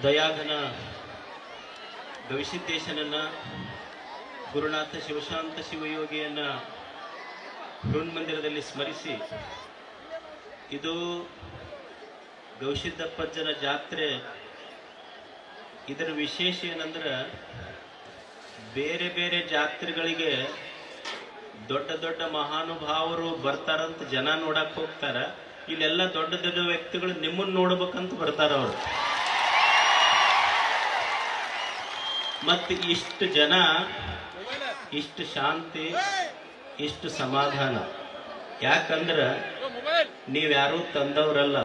ದಯಾಘನ ಗವಿಸಿದ್ದೇಶನನ್ನ, ಗುರುನಾಥ ಶಿವಶಾಂತ ಶಿವಯೋಗಿಯನ್ನ ಹೃನ್ಮಂದಿರದಲ್ಲಿ ಸ್ಮರಿಸಿ, ಇದು ಗವಿಸಿದ್ದಪ್ಪಜ್ಜನ ಜಾತ್ರೆ. ಇದರ ವಿಶೇಷ ಏನಂದ್ರೆ, ಬೇರೆ ಬೇರೆ ಜಾತ್ರೆಗಳಿಗೆ ದೊಡ್ಡ ದೊಡ್ಡ ಮಹಾನುಭಾವರು ಬರ್ತಾರಂತ ಜನ ನೋಡಕ್ ಹೋಗ್ತಾರ. ಇಲ್ಲೆಲ್ಲ ದೊಡ್ಡ ದೊಡ್ಡ ವ್ಯಕ್ತಿಗಳು ನಿಮ್ಮನ್ನ ನೋಡ್ಬೇಕಂತ ಬರ್ತಾರ ಅವರು. ಮತ್ತು ಇಷ್ಟು ಜನ, ಇಷ್ಟು ಶಾಂತಿ, ಇಷ್ಟು ಸಮಾಧಾನ. ಯಾಕಂದ್ರ ನೀವ್ಯಾರೂ ತಂದವರಲ್ಲ.